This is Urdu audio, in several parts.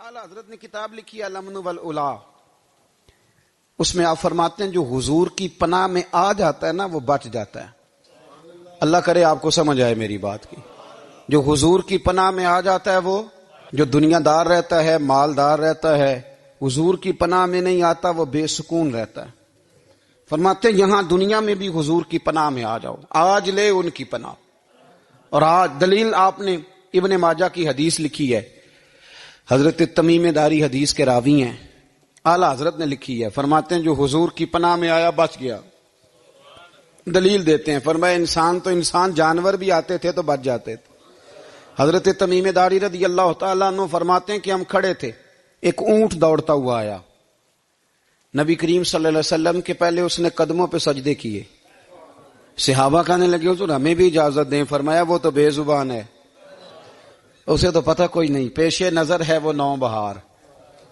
اعلیٰ حضرت نے کتاب لکھی ہے الامن والعلا، اس میں آپ فرماتے ہیں جو حضور کی پناہ میں آ جاتا ہے نا وہ بچ جاتا ہے. اللہ کرے آپ کو سمجھ آئے میری بات کی. جو حضور کی پناہ میں آ جاتا ہے وہ جو دنیا دار رہتا ہے، مالدار رہتا ہے، حضور کی پناہ میں نہیں آتا وہ بے سکون رہتا ہے. فرماتے ہیں یہاں دنیا میں بھی حضور کی پناہ میں آ جاؤ، آج لے ان کی پناہ. اور آج دلیل آپ نے ابن ماجہ کی حدیث لکھی ہے، حضرت تمیم داری حدیث کے راوی ہیں، اعلیٰ حضرت نے لکھی ہے. فرماتے ہیں جو حضور کی پناہ میں آیا بچ گیا. دلیل دیتے ہیں، فرمایا انسان جانور بھی آتے تھے تو بچ جاتے تھے. حضرت تمیم داری رضی اللہ تعالیٰ عنہ فرماتے ہیں کہ ہم کھڑے تھے، ایک اونٹ دوڑتا ہوا آیا. نبی کریم صلی اللہ علیہ وسلم کے پہلے اس نے قدموں پہ سجدے کیے. صحابہ کہنے لگے حضور ہمیں بھی اجازت دیں. فرمایا وہ تو بے زبان ہے، اسے تو پتہ کوئی نہیں، پیش نظر ہے وہ نو بہار،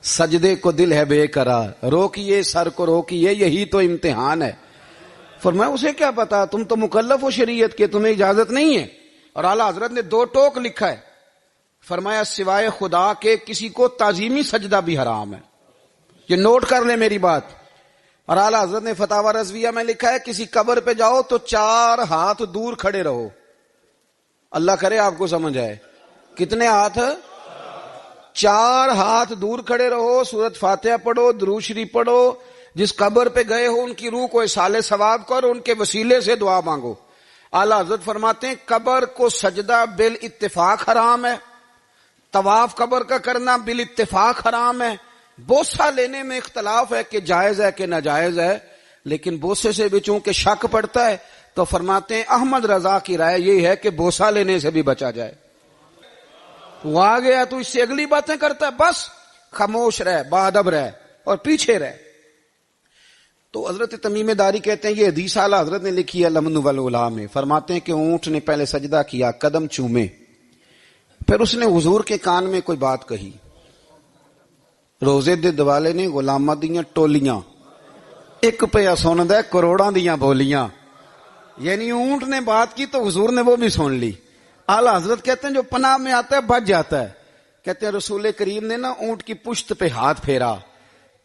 سجدے کو دل ہے بے قرار، روکیے سر کو روکیے یہی تو امتحان ہے. فرمایا اسے کیا پتا، تم تو مکلف ہو شریعت کے، تمہیں اجازت نہیں ہے. اور اعلیٰ حضرت نے 2 ٹوک لکھا ہے، فرمایا سوائے خدا کے کسی کو تعظیمی سجدہ بھی حرام ہے. یہ نوٹ کر لیں میری بات. اور اعلیٰ حضرت نے فتاوی رضویہ میں لکھا ہے کسی قبر پہ جاؤ تو 4 ہاتھ دور کھڑے رہو. اللہ کرے آپ کو سمجھ آئے. کتنے ہاتھ؟ 4 ہاتھ دور کھڑے رہو، سورۃ فاتحہ پڑھو، درود شریف پڑھو، جس قبر پہ گئے ہو ان کی روح کو اصال ثواب کرو، ان کے وسیلے سے دعا مانگو. اعلیٰ حضرت فرماتے ہیں قبر کو سجدہ بالاتفاق حرام ہے، طواف قبر کا کرنا بالاتفاق حرام ہے. بوسہ لینے میں اختلاف ہے کہ جائز ہے کہ ناجائز ہے، لیکن بوسے سے بھی چونکہ شک پڑتا ہے تو فرماتے ہیں احمد رضا کی رائے یہ ہے کہ بوسہ لینے سے بھی بچا جائے. وہ آ گیا تو اس سے اگلی باتیں کرتا ہے، بس خاموش رہ، باادب رہ اور پیچھے رہ. تو حضرت تمیم داری کہتے ہیں یہ حدیث اعلیٰ حضرت نے لکھی ہے الامن والعلا میں. فرماتے ہیں کہ اونٹ نے پہلے سجدہ کیا، قدم چومے، پھر اس نے حضور کے کان میں کوئی بات کہی. روزے دے دوالے نے غلاماں دیاں ٹولیاں، ایک پہ سندا کروڑاں دیاں بولیاں. یعنی اونٹ نے بات کی تو حضور نے وہ بھی سن لی. اعلیٰ حضرت کہتے ہیں جو پناہ میں آتا ہے بچ جاتا ہے. کہتے ہیں رسول کریم نے نا اونٹ کی پشت پہ ہاتھ پھیرا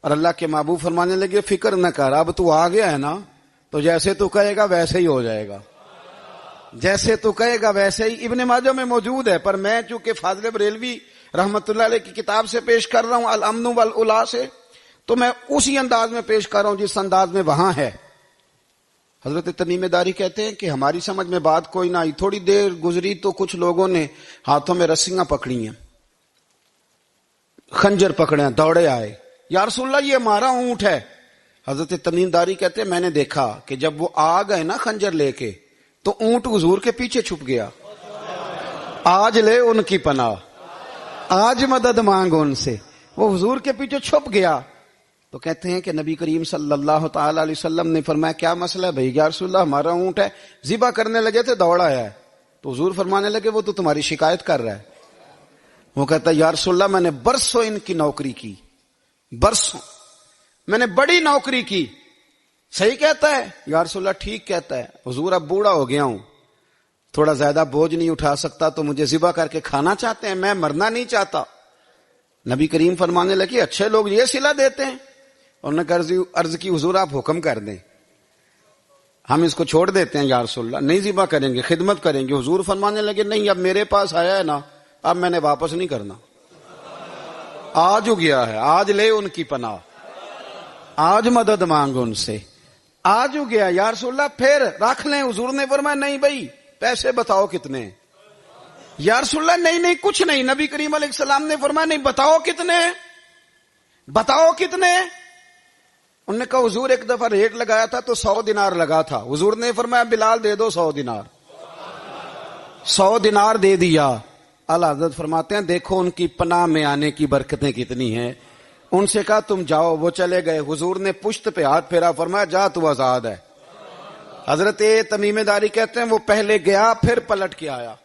اور اللہ کے محبوب فرمانے لگے فکر نہ کر، اب تو آ گیا ہے نا تو جیسے تو کہے گا ویسے ہی ہو جائے گا، جیسے تو کہے گا ویسے ہی. ابن ماجہ میں موجود ہے، پر میں چونکہ فاضل بریلوی رحمت اللہ علیہ کی کتاب سے پیش کر رہا ہوں الامن والعلا سے، تو میں اسی انداز میں پیش کر رہا ہوں جس انداز میں وہاں ہے. حضرت تمیم داری کہتے ہیں کہ ہماری سمجھ میں بات کوئی نہ آئی. تھوڑی دیر گزری تو کچھ لوگوں نے ہاتھوں میں رسیاں پکڑی ہیں، خنجر پکڑے ہیں، دوڑے آئے، یا رسول اللہ یہ ہمارا اونٹ ہے. حضرت تمیم داری کہتے ہیں میں نے دیکھا کہ جب وہ آ گئے نا خنجر لے کے تو اونٹ حضور کے پیچھے چھپ گیا. آج لے ان کی پناہ، آج مدد مانگ ان سے. وہ حضور کے پیچھے چھپ گیا. تو کہتے ہیں کہ نبی کریم صلی اللہ تعالی علیہ وسلم نے فرمایا کیا مسئلہ ہے بھائی؟ یا رسول اللہ ہمارا اونٹ ہے. ذبح کرنے لگے تھے دوڑا آیا ہے. تو حضور فرمانے لگے وہ تو تمہاری شکایت کر رہا ہے. وہ کہتا ہے یا رسول اللہ میں نے برسوں ان کی نوکری کی، برسوں میں نے بڑی نوکری کی. صحیح کہتا ہے یا رسول اللہ؟ ٹھیک کہتا ہے. حضور اب بوڑھا ہو گیا ہوں، تھوڑا زیادہ بوجھ نہیں اٹھا سکتا، تو مجھے ذبح کر کے کھانا چاہتے ہیں، میں مرنا نہیں چاہتا. نبی کریم فرمانے لگے اچھے لوگ یہ صلہ دیتے ہیں. انہوں نے عرض کی حضور آپ حکم کر دیں، ہم اس کو چھوڑ دیتے ہیں یا رسول اللہ، نہیں ذبح کریں گے، خدمت کریں گے. حضور فرمانے لگے نہیں اب میرے پاس آیا ہے نا، اب میں نے واپس نہیں کرنا، آج ہو گیا ہے، آج لے ان کی پناہ، آج مدد مانگ ان سے، آج ہو گیا یا رسول اللہ پھر رکھ لیں. حضور نے فرمایا نہیں بھائی پیسے بتاؤ کتنے؟ یا رسول اللہ نہیں کچھ نہیں. نبی کریم علیہ السلام نے فرمایا نہیں بتاؤ کتنے، بتاؤ کتنے. انہوں نے کہا حضور ایک دفعہ ریٹ لگایا تھا تو 100 دینار لگا تھا. حضور نے فرمایا بلال دے دو 100 دینار. 100 دینار دے دیا. اعلیٰ حضرت فرماتے ہیں دیکھو ان کی پناہ میں آنے کی برکتیں کتنی ہیں. ان سے کہا تم جاؤ، وہ چلے گئے. حضور نے پشت پہ ہاتھ پھیرا، فرمایا جا تو آزاد ہے. حضرت تمیم داری کہتے ہیں وہ پہلے گیا پھر پلٹ کے آیا.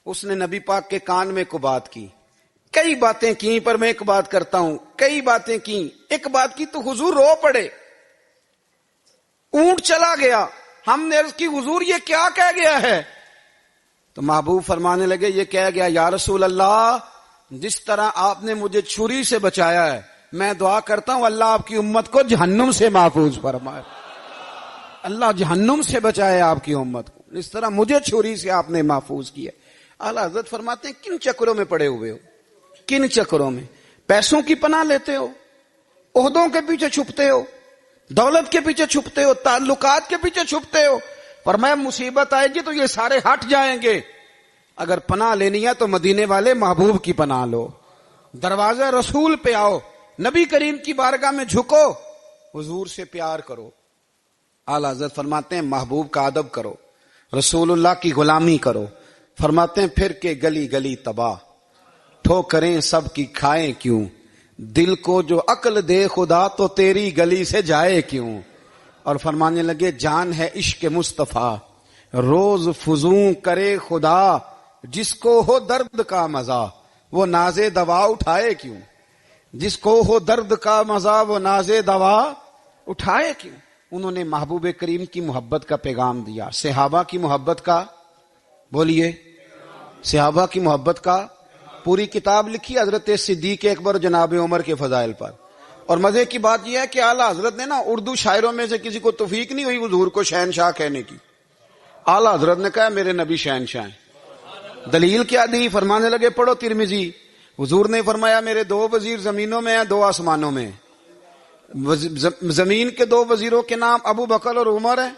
اس نے نبی پاک کے کان میں کو بات کی، کئی باتیں کی، پر میں ایک بات کرتا ہوں، کئی باتیں کی. ایک بات کی تو حضور رو پڑے. اونٹ چلا گیا. ہم نے عرض کی حضور یہ کیا کہہ گیا ہے؟ تو محبوب فرمانے لگے یہ کہہ گیا یا رسول اللہ جس طرح آپ نے مجھے چھری سے بچایا ہے، میں دعا کرتا ہوں اللہ آپ کی امت کو جہنم سے محفوظ فرمائے، اللہ جہنم سے بچائے آپ کی امت کو، اس طرح مجھے چھری سے آپ نے محفوظ کیا۔ اعلیٰ حضرت فرماتے ہیں کن چکروں میں پڑے ہوئے ہو، کن چکروں میں؟ پیسوں کی پناہ لیتے ہو، عہدوں کے پیچھے چھپتے ہو، دولت کے پیچھے چھپتے ہو، تعلقات کے پیچھے چھپتے ہو، فرمایا مصیبت آئے گی تو یہ سارے ہٹ جائیں گے۔ اگر پناہ لینی ہے تو مدینے والے محبوب کی پناہ لو، دروازہ رسول پہ آؤ، نبی کریم کی بارگاہ میں جھکو، حضور سے پیار کرو۔ اعلیٰ حضرت فرماتے ہیں محبوب کا ادب کرو، رسول اللہ کی غلامی کرو۔ فرماتے ہیں پھر کے گلی گلی تباہ، ٹھوکریں سب کی کھائیں کیوں، دل کو جو عقل دے خدا تو تیری گلی سے جائے کیوں۔ اور فرمانے لگے جان ہے عشق مصطفیٰ، روز فزوں کرے خدا، جس کو ہو درد کا مزہ وہ ناز دوا اٹھائے کیوں، جس کو ہو درد کا مزہ وہ ناز دوا اٹھائے کیوں۔ انہوں نے محبوب کریم کی محبت کا پیغام دیا، صحابہ کی محبت کا، بولیے، صحابہ کی محبت کا پوری کتاب لکھی حضرت صدیق اکبر جناب عمر کے فضائل پر۔ اور مزے کی بات یہ ہے کہ اعلیٰ حضرت نے نا اردو شاعروں میں سے کسی کو توفیق نہیں ہوئی حضور کو شہنشاہ کہنے کی، اعلیٰ حضرت نے کہا میرے نبی شہنشاہ ہیں۔ دلیل کیا دی؟ فرمانے لگے پڑھو ترمذی، حضور نے فرمایا میرے 2 وزیر زمینوں میں ہیں، 2 آسمانوں میں۔ زمین کے 2 وزیروں کے نام ابو بکر اور عمر ہیں،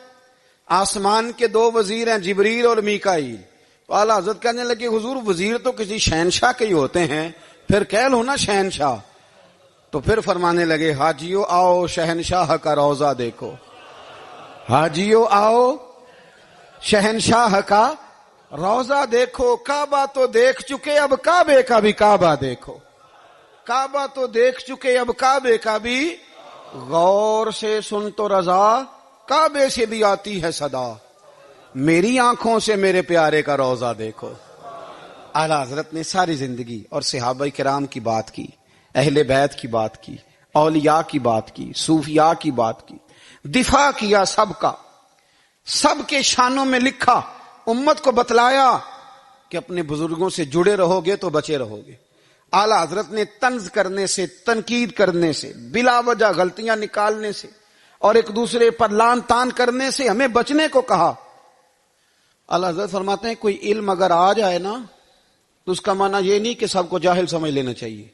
آسمان کے 2 وزیر ہیں جبریل اور میکائیل۔ تو اعلیٰ حضرت کہنے لگے حضور وزیر تو کسی شہنشاہ کے ہی ہوتے ہیں، پھر کہہ لو نا شہنشاہ۔ تو پھر فرمانے لگے حاجیو آؤ شہنشاہ کا روضہ دیکھو، حاجیو آؤ شہنشاہ کا روضہ دیکھو، کعبہ تو دیکھ چکے اب کعبے کا بھی کعبہ دیکھو، کعبہ تو دیکھ چکے اب کعبے کا بھی، غور سے سن تو رضا کعبے سے بھی آتی ہے صدا، میری آنکھوں سے میرے پیارے کا روضہ دیکھو۔ اعلیٰ حضرت نے ساری زندگی اور صحابہ کرام کی بات کی، اہل بیت کی بات کی، اولیاء کی بات کی، صوفیاء کی بات کی، دفاع کیا سب کا، سب کے شانوں میں لکھا، امت کو بتلایا کہ اپنے بزرگوں سے جڑے رہو گے تو بچے رہو گے۔ اعلیٰ حضرت نے طنز کرنے سے، تنقید کرنے سے، بلا وجہ غلطیاں نکالنے سے اور ایک دوسرے پر لان تان کرنے سے ہمیں بچنے کو کہا۔ اعلیٰ حضرت فرماتے ہیں کوئی علم اگر آ جائے نا تو اس کا معنی یہ نہیں کہ سب کو جاہل سمجھ لینا چاہیے۔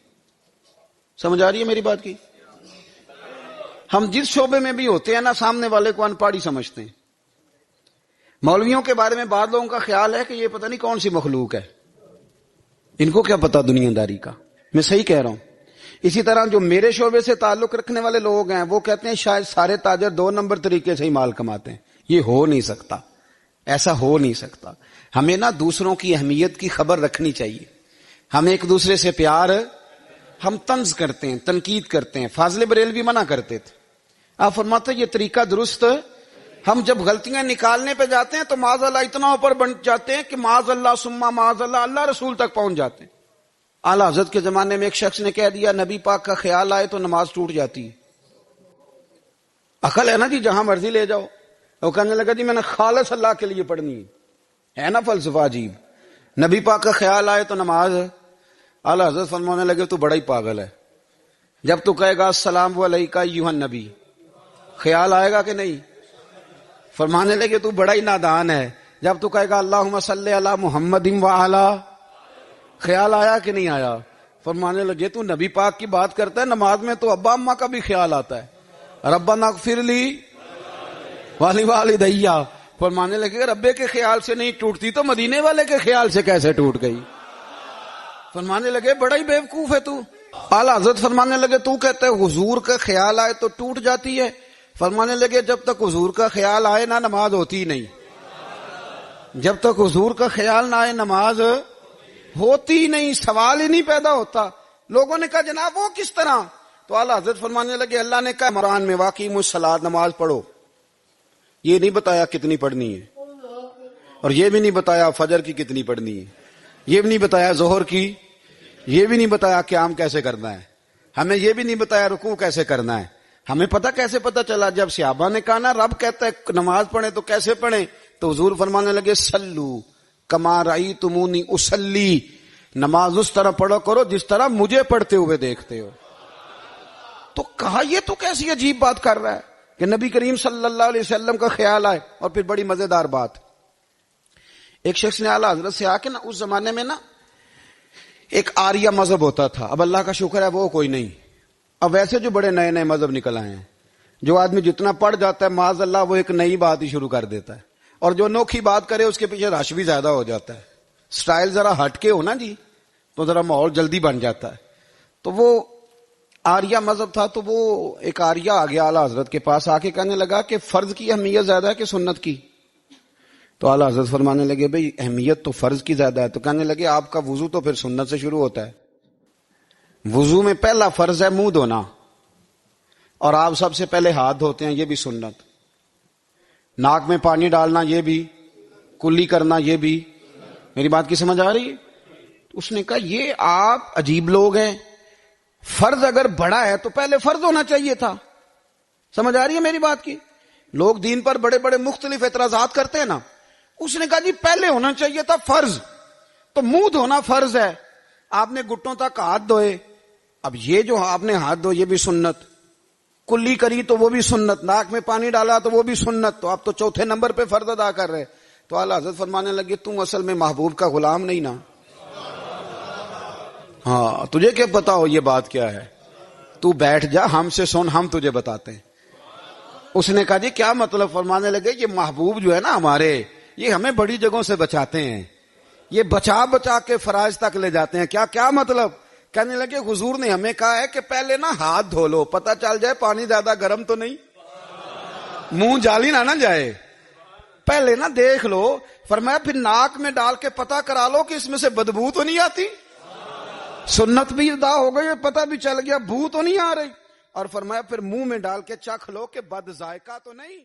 سمجھ آ رہی ہے میری بات کی؟ ہم جس شعبے میں بھی ہوتے ہیں نا سامنے والے کو ان پڑھ ہی سمجھتے ہیں۔ مولویوں کے بارے میں بعض لوگوں کا خیال ہے کہ یہ پتہ نہیں کون سی مخلوق ہے، ان کو کیا پتا دنیا داری کا۔ میں صحیح کہہ رہا ہوں۔ اسی طرح جو میرے شعبے سے تعلق رکھنے والے لوگ ہیں وہ کہتے ہیں شاید سارے تاجر 2 نمبر طریقے سے ہی مال کماتے ہیں۔ یہ ہو نہیں سکتا، ایسا ہو نہیں سکتا۔ ہمیں نا دوسروں کی اہمیت کی خبر رکھنی چاہیے، ہمیں ایک دوسرے سے پیار، ہم طنز کرتے ہیں، تنقید کرتے ہیں۔ فاضل بریلوی منع کرتے تھے، آپ فرماتے یہ طریقہ درست، ہم جب غلطیاں نکالنے پہ جاتے ہیں تو معاذ اللہ اتنا اوپر بن جاتے ہیں کہ معاذ اللہ ثم معاذ اللہ اللہ رسول تک پہنچ جاتے ہیں۔ اعلیٰ حضرت کے زمانے میں ایک شخص نے کہہ دیا نبی پاک کا خیال آئے تو نماز ٹوٹ جاتی ہے۔ عقل ہے نا جی، جہاں مرضی لے جاؤ۔ وہ کہنے لگا جی میں نے خالص اللہ کے لیے پڑھنی ہے نا فلسفہ عجیب، نبی پاک کا خیال آئے تو نماز۔ اعلیٰ حضرت فرمانے لگے تو بڑا ہی پاگل ہے، جب تو کہے گا السلام علیکہ ایھا النبی خیال آئے گا کہ نہیں؟ فرمانے لگے تو بڑا ہی نادان ہے، جب تو کہے گا اللہم صلی علی محمد وعلی خیال آیا کہ نہیں آیا؟ فرمانے لگے تو نبی پاک کی بات کرتا ہے، نماز میں تو ابا اماں کا بھی خیال آتا ہے، ربنا اغفر لی والی والدیہ۔ فرمانے لگے ربے کے خیال سے نہیں ٹوٹتی تو مدینے والے کے خیال سے کیسے ٹوٹ گئی؟ فرمانے لگے بڑا ہی بیوقوف ہے تو۔ اعلیٰ حضرت فرمانے لگے تو کہتے ہے حضور کا خیال آئے تو ٹوٹ جاتی ہے؟ فرمانے لگے جب تک حضور کا خیال آئے نہ نماز ہوتی نہیں، جب تک حضور کا خیال نہ آئے نماز ہوتی نہیں، سوال ہی نہیں پیدا ہوتا۔ لوگوں نے کہا جناب وہ کس طرح؟ تو اعلیٰ حضرت فرمانے لگے اللہ نے کہا قرآن میں واقعی الصلاۃ نماز پڑھو، یہ نہیں بتایا کتنی پڑھنی ہے، اور یہ بھی نہیں بتایا فجر کی کتنی پڑھنی ہے، یہ بھی نہیں بتایا ظہر کی، یہ بھی نہیں بتایا قیام کیسے کرنا ہے، ہمیں یہ بھی نہیں بتایا رکوع کیسے کرنا ہے۔ ہمیں کیسے پتا چلا؟ جب صحابہ نے کہا نا رب کہتا ہے نماز پڑھیں تو کیسے پڑھیں، تو حضور فرمانے لگے سلو کما رأیتمونی اصلی، نماز اس طرح پڑھو کرو جس طرح مجھے پڑھتے ہوئے دیکھتے ہو. تو کہا یہ تو کیسی عجیب بات کر رہا ہے کہ نبی کریم صلی اللہ علیہ وسلم کا خیال آئے. اور پھر بڑی مزیدار بات, ایک شخص نے اعلیٰ حضرت سے آ کے نا, اس زمانے میں نا ایک آریہ مذہب ہوتا تھا, اب اللہ کا شکر ہے وہ کوئی نہیں, اب ویسے جو بڑے نئے نئے مذہب نکل آئے ہیں, جو آدمی جتنا پڑھ جاتا ہے معاذ اللہ وہ ایک نئی بات ہی شروع کر دیتا ہے, اور جو انوکھی بات کرے اس کے پیچھے رش بھی زیادہ ہو جاتا ہے. سٹائل ذرا ہٹ کے ہو نا جی تو ذرا ماحول جلدی بن جاتا ہے. تو وہ آریہ مذہب تھا, تو وہ ایک آریہ آ گیا اعلیٰ حضرت کے پاس, آ کے کہنے لگا کہ فرض کی اہمیت زیادہ ہے کہ سنت کی؟ تو اعلیٰ حضرت فرمانے لگے بھئی اہمیت تو فرض کی زیادہ ہے. تو کہنے لگے آپ کا وضو تو پھر سنت سے شروع ہوتا ہے. وضو میں پہلا فرض ہے منہ دھونا, اور آپ سب سے پہلے ہاتھ دھوتے ہیں, یہ بھی سنت. ناک میں پانی ڈالنا یہ بھی, کلی کرنا یہ بھی. میری بات کی سمجھ آ رہی ہے؟ اس نے کہا یہ آپ عجیب لوگ ہیں, فرض اگر بڑا ہے تو پہلے فرض ہونا چاہیے تھا. سمجھ آ رہی ہے میری بات کی؟ لوگ دین پر بڑے بڑے مختلف اعتراضات کرتے ہیں نا, اس نے کہا جی پہلے ہونا چاہیے تھا فرض. تو منہ دھونا فرض ہے, آپ نے گھٹنوں تک ہاتھ دھوئے, اب یہ جو آپ نے ہاتھ دھو یہ بھی سنت, کلی کری تو وہ بھی سنت, ناک میں پانی ڈالا تو وہ بھی سنت, تو آپ تو چوتھے نمبر پہ فرض ادا کر رہے. تو اعلیٰ حضرت فرمانے لگے تم اصل میں محبوب کا غلام نہیں نا. ہاں تجھے کیا پتا ہو یہ بات کیا ہے, تو بیٹھ جا ہم سے سن, ہم تجھے بتاتے ہیں. اس نے کہا جی کیا مطلب؟ فرمانے لگے یہ محبوب جو ہے نا ہمارے, یہ ہمیں بڑی جگہوں سے بچاتے ہیں, یہ بچا بچا کے فرائض تک لے جاتے ہیں. کیا مطلب؟ کہنے لگے حضور نے ہمیں کہا ہے کہ پہلے نا ہاتھ دھو لو, پتہ چل جائے پانی زیادہ گرم تو نہیں, منہ جالی نہ جائے, پہلے نا دیکھ لو. فرمایا پھر ناک میں ڈال کے پتہ کرا لو کہ اس میں سے بدبو تو نہیں آتی. سنت بھی ادا ہو گئی, پتہ بھی چل گیا بو تو نہیں آ رہی. اور فرمایا پھر منہ میں ڈال کے چکھ لو کہ بد ذائقہ تو نہیں.